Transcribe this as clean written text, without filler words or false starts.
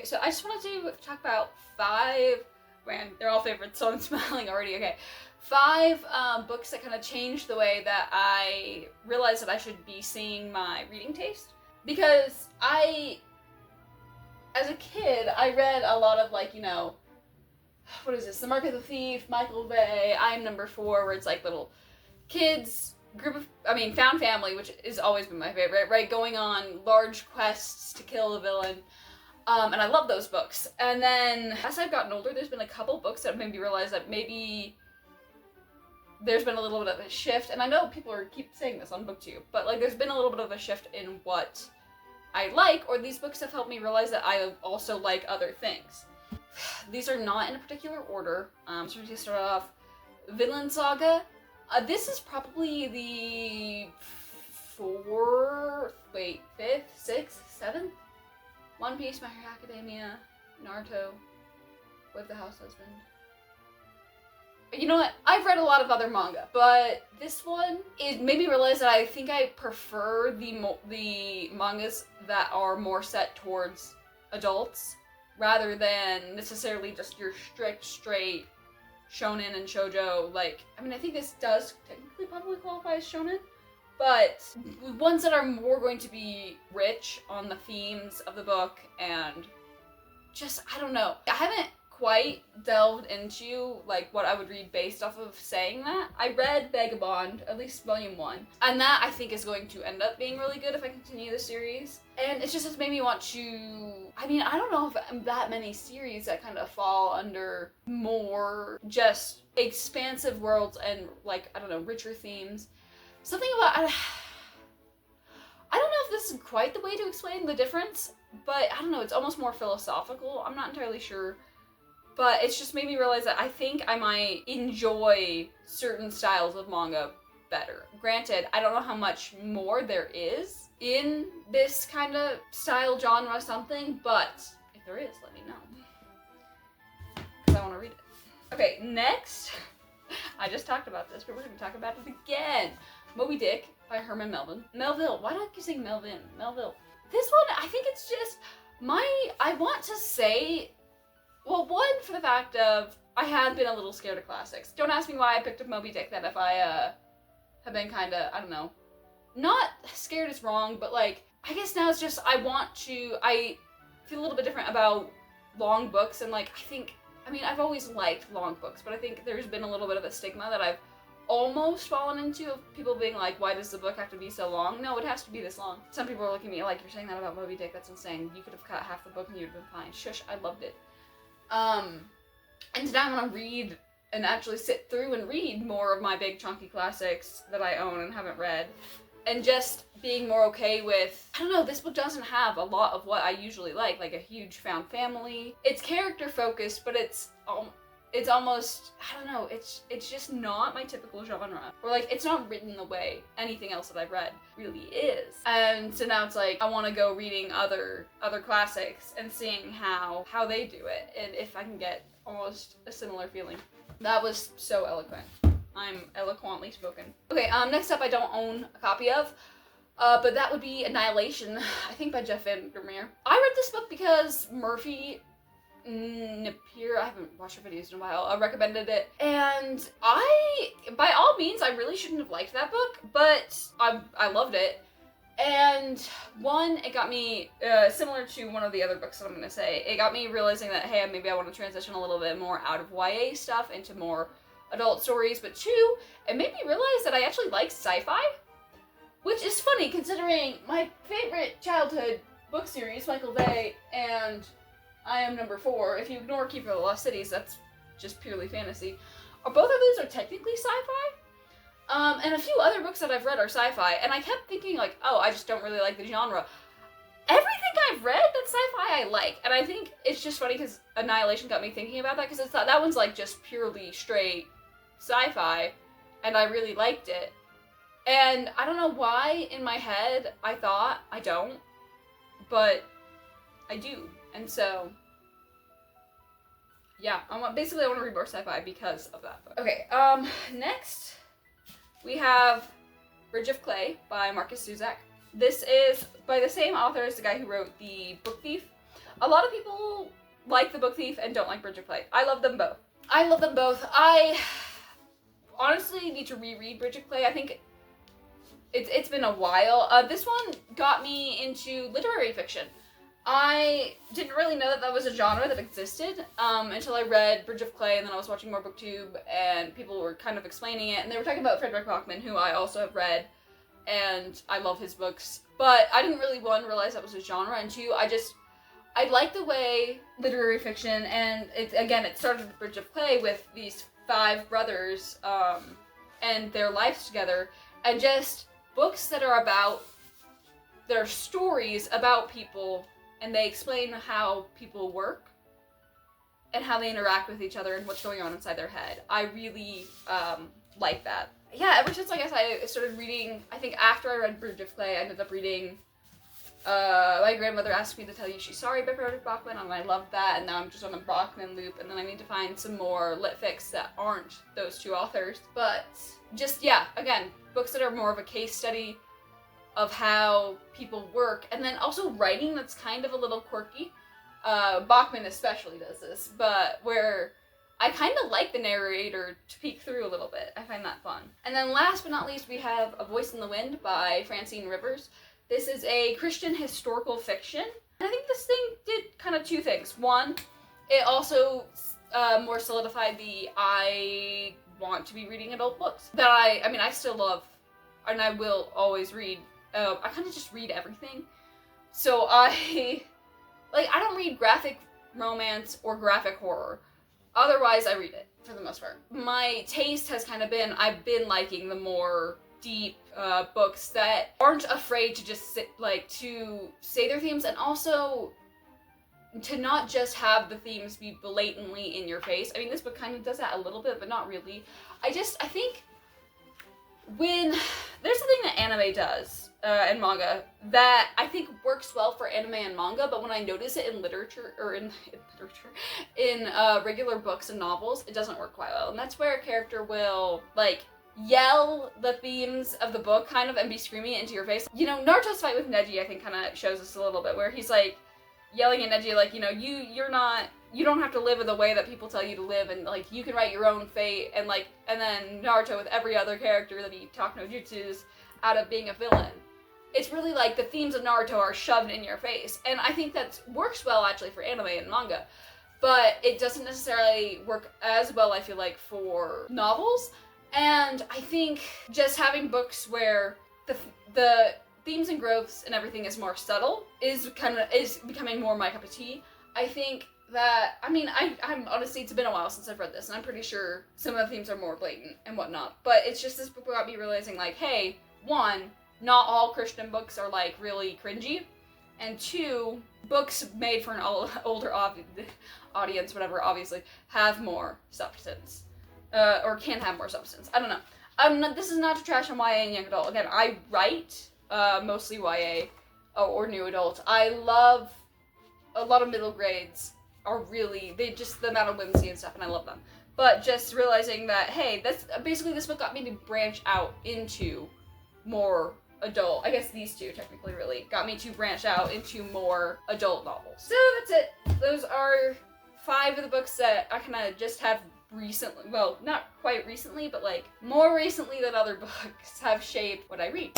so I just wanted to talk about 5, man, they're all favorites, so I'm smiling already, okay. 5 books that kind of changed the way that I realized that I should be seeing my reading taste. Because as a kid, I read a lot of, like, you know, what is this? The Mark of the Thief, Michael Bay, I'm Number 4, where it's like little kids, found family, which has always been my favorite, right? Going on large quests to kill a villain. And I love those books. And then as I've gotten older, there's been a couple books that made me realize that maybe there's been a little bit of a shift. And I know people keep saying this on BookTube, but like there's been a little bit of a shift in what I like, or these books have helped me realize that I also like other things. These are not in a particular order. So we're going to start off Vinland Saga. This is probably the 5th, 6th, 7th? One Piece, My Hero Academia, Naruto, With the House Husband. You know what? I've read a lot of other manga, but this one, it made me realize that I think I prefer the mangas that are more set towards adults, rather than necessarily just your straight shonen and shoujo. Like, I mean, I think this does technically probably qualify as shonen, but ones that are more going to be rich on the themes of the book and just, I don't know. I haven't quite delved into like what I would read based off of saying that. I read Vagabond, at least volume 1, and that I think is going to end up being really good if I continue the series. And it's just made me want to, I mean, I don't know if that many series that kind of fall under more just expansive worlds and like, I don't know, richer themes. Something about, I don't know if this is quite the way to explain the difference, but I don't know, it's almost more philosophical. I'm not entirely sure. But it's just made me realize that I think I might enjoy certain styles of manga better. Granted, I don't know how much more there is in this kind of style, genre, something, but if there is, let me know. Because I want to read it. Okay, next, I just talked about this, but we're going to talk about it again. Moby Dick by Herman Melville. Why do I keep saying Melvin? Melville. This one, I think it's just I want to say, well, one, for the fact of I had been a little scared of classics. Don't ask me why I picked up Moby Dick, that if I have been kind of, I don't know, not scared is wrong, but like, I guess now it's just I feel a little bit different about long books, and like, I've always liked long books, but I think there's been a little bit of a stigma that I've almost fallen into of people being like, why does the book have to be so long? No, it has to be this long. Some people are looking at me like, you're saying that about Moby Dick, that's insane. You could have cut half the book and you'd have been fine. Shush, I loved it. And today I want to read and actually sit through and read more of my big chunky classics that I own and haven't read. And just being more okay with, I don't know, this book doesn't have a lot of what I usually like a huge found family. It's character focused, but it's almost, I don't know, it's just not my typical genre. Or like, it's not written the way anything else that I've read really is. And so now it's like, I want to go reading other classics and seeing how they do it, and if I can get almost a similar feeling. That was so eloquent. I'm eloquently spoken. Okay, next up I don't own a copy of, but that would be Annihilation, I think by Jeff Vandermeer. I read this book because Murphy Napier, I haven't watched her videos in a while, recommended it, and by all means, I really shouldn't have liked that book, but I loved it. And one, it got me, similar to one of the other books that I'm going to say, it got me realizing that, hey, maybe I want to transition a little bit more out of YA stuff into more adult stories, but two, it made me realize that I actually like sci-fi, which is funny considering my favorite childhood book series, Michael Bay, and I Am Number 4, if you ignore Keeper of the Lost Cities, that's just purely fantasy. Both of these are technically sci-fi. And a few other books that I've read are sci-fi, and I kept thinking like, oh, I just don't really like the genre. Everything I've read that's sci-fi I like, and I think it's just funny because Annihilation got me thinking about that, because that one's like just purely straight sci-fi, and I really liked it. And I don't know why in my head I thought I don't, but I do. And so, yeah, I want to read more sci-fi because of that book. Okay, next we have Bridge of Clay by Marcus Zusak. This is by the same author as the guy who wrote The Book Thief. A lot of people like The Book Thief and don't like Bridge of Clay. I love them both. I love them both. I honestly need to reread Bridge of Clay. I think it's been a while. This one got me into literary fiction. I didn't really know that that was a genre that existed until I read Bridge of Clay, and then I was watching more BookTube, and people were kind of explaining it, and they were talking about Frederick Bachman, who I also have read, and I love his books. But I didn't really, one, realize that was a genre, and two, I like the way literary fiction, and it started with Bridge of Clay with these 5 brothers and their lives together, and just books that are about their stories about people, and they explain how people work and how they interact with each other and what's going on inside their head. I really like that. Yeah, ever since I guess I started reading, I think after I read Bridge of Clay, I ended up reading My Grandmother Asked Me to Tell You She's Sorry by Frederick Bachman, and I loved that, and now I'm just on a Bachman loop, and then I need to find some more lit fics that aren't those 2 authors. But just, yeah, again, books that are more of a case study of how people work, and then also writing that's kind of a little quirky. Bachman especially does this, but where I kind of like the narrator to peek through a little bit. I find that fun. And then last but not least, we have A Voice in the Wind by Francine Rivers. This is a Christian historical fiction. And I think this thing did kind of 2 things. One, it also more solidified I want to be reading adult books that I still love, and I will always read. I kind of just read everything. So I don't read graphic romance or graphic horror. Otherwise, I read it, for the most part. My taste has kind of been, I've been liking the more deep books that aren't afraid to just to say their themes, and also to not just have the themes be blatantly in your face. I mean, this book kind of does that a little bit, but not really. I think when there's something that anime does and manga that I think works well for anime and manga, but when I notice it in literature or in regular books and novels, it doesn't work quite well. And that's where a character will yell the themes of the book kind of and be screaming it into your face. You know, Naruto's fight with Neji I think kind of shows us a little bit, where he's yelling at Neji you don't have to live in the way that people tell you to live, and you can write your own fate, and then Naruto with every other character that he talk no jutsus out of being a villain. It's really the themes of Naruto are shoved in your face, and I think that works well actually for anime and manga, but it doesn't necessarily work as well, I feel like, for novels. And I think just having books where the themes and growths and everything is more subtle is becoming more my cup of tea. I think that, I'm honestly, it's been a while since I've read this, and I'm pretty sure some of the themes are more blatant and whatnot, but it's just this book got me realizing, hey, 1, not all Christian books are, really cringy, and 2, books made for an older audience, whatever, obviously, have more substance, or can have more substance. I don't know. This is not to trash on YA and young adult. Again, I write mostly YA or new adult. I love a lot of middle grades are really, the amount of whimsy and stuff, and I love them. But just realizing that, hey, that's basically, this book got me to branch out into more adult, I guess these 2 technically really got me to branch out into more adult novels. So that's it. Those are 5 of the books that I kind of just have recently, well, not quite recently, but more recently than other books have shaped what I read.